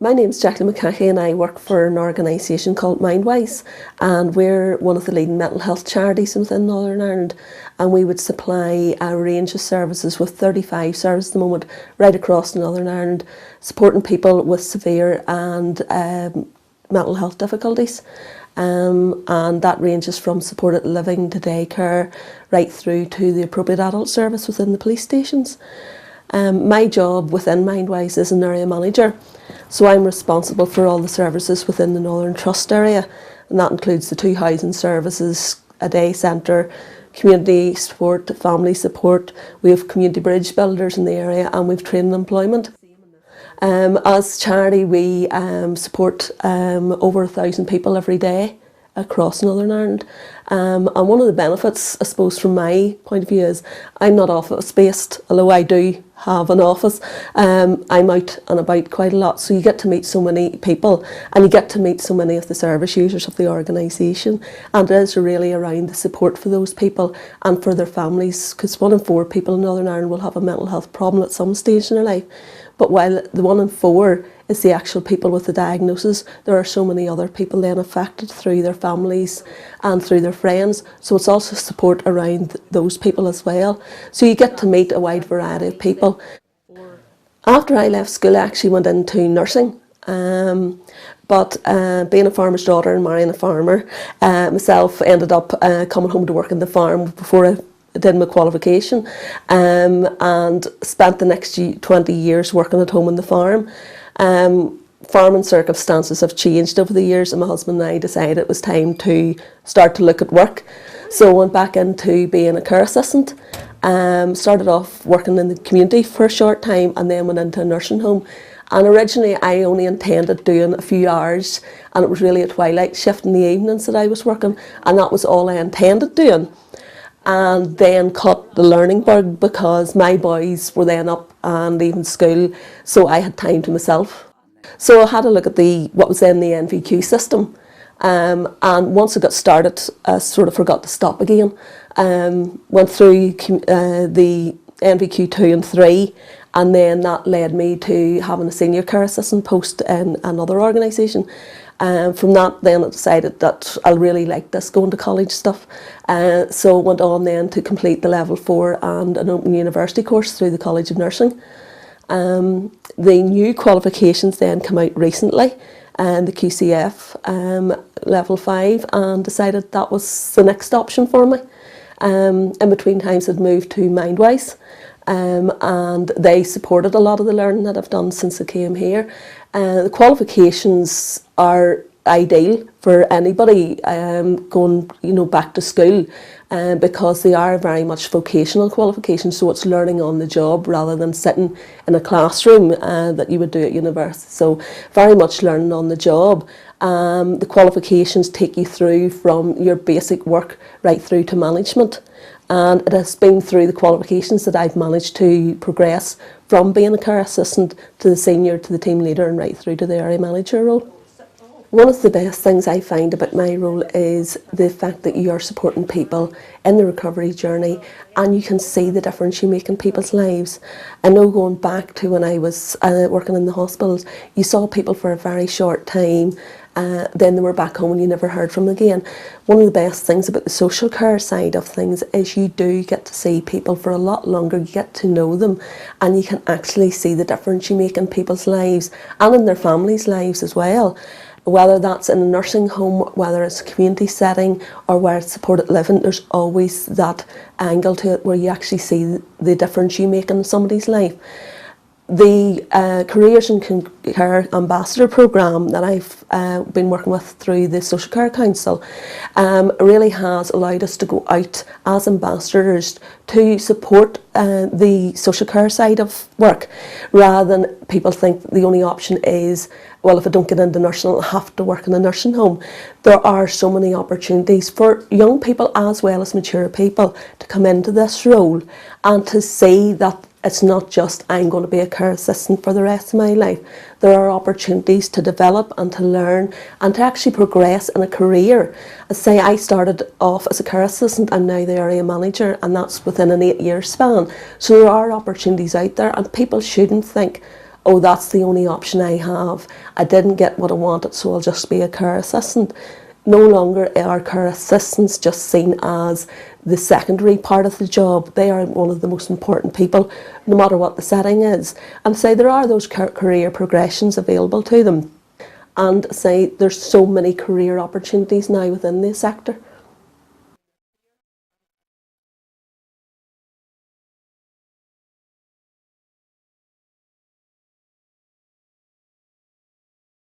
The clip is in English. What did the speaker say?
My name's Jackie McCaughey and I work for an organisation called Mindwise, and we're one of the leading mental health charities within Northern Ireland, and we would supply a range of services with 35 services at the moment right across Northern Ireland, supporting people with severe and mental health difficulties. And that ranges from supported living to daycare right through to the appropriate adult service within the police stations. My job within Mindwise is an area manager, so I'm responsible for all the services within the Northern Trust area, and that includes the 2 housing services, a day centre, community support, family support. We have community bridge builders in the area, and we've training employment. As charity, we support over 1,000 people every day across Northern Ireland, and one of the benefits, I suppose, from my point of view is I'm not office based, although I do have an office. I'm out and about quite a lot, so you get to meet so many people and you get to meet so many of the service users of the organisation, and it is really around the support for those people and for their families, because 1 in 4 people in Northern Ireland will have a mental health problem at some stage in their life. But while the 1 in 4 is the actual people with the diagnosis, there are so many other people then affected through their families and through their friends. So it's also support around those people as well. So you get to meet a wide variety of people. After I left school, I actually went into nursing. But being a farmer's daughter and marrying a farmer, myself ended up coming home to work in the farm before I did my qualification, and spent the next 20 years working at home on the farm. Farming circumstances have changed over the years, and my husband and I decided it was time to start to look at work. So I went back into being a care assistant. Started off working in the community for a short time and then went into a nursing home. And originally I only intended doing a few hours, and it was really a twilight shift in the evenings that I was working, and that was all I intended doing. And then caught the learning bug because my boys were then up and leaving school, so I had time to myself. So I had a look at what was then the NVQ system, and once I got started, I sort of forgot to stop again. Went through the NVQ 2 and 3, and then that led me to having a senior care assistant post in another organisation. From that then I decided that I really liked this going to college stuff, so went on then to complete the level 4 and an open university course through the College of Nursing. The new qualifications then come out recently, the QCF level 5, and decided that was the next option for me. In between times I'd moved to Mindwise, and they supported a lot of the learning that I've done since I came here. The qualifications are ideal for anybody going, back to school, because they are very much vocational qualifications, so it's learning on the job rather than sitting in a classroom that you would do at university. So very much learning on the job. The qualifications take you through from your basic work right through to management. And it has been through the qualifications that I've managed to progress from being a care assistant to the senior, to the team leader, and right through to the area manager role. One of the best things I find about my role is the fact that you are supporting people in the recovery journey, and you can see the difference you make in people's lives. I know, going back to when I was working in the hospitals, you saw people for a very short time, then they were back home and you never heard from them again. One of the best things about the social care side of things is you do get to see people for a lot longer, you get to know them, and you can actually see the difference you make in people's lives and in their families' lives as well. Whether that's in a nursing home, whether it's a community setting, or where it's supported living, there's always that angle to it where you actually see the difference you make in somebody's life. The Careers and Care Ambassador programme that I've been working with through the Social Care Council really has allowed us to go out as ambassadors to support the social care side of work, rather than people think the only option is, well, if I don't get into nursing, I'll have to work in a nursing home. There are so many opportunities for young people as well as mature people to come into this role and to see that it's not just, I'm going to be a care assistant for the rest of my life. There are opportunities to develop and to learn and to actually progress in a career. I say I started off as a care assistant, I'm now the area manager, and that's within an 8-year span. So there are opportunities out there, and people shouldn't think, oh, that's the only option I have. I didn't get what I wanted, so I'll just be a care assistant. No longer are care assistants just seen as the secondary part of the job. They are one of the most important people, no matter what the setting is. And say there are those career progressions available to them. And say there's so many career opportunities now within the sector.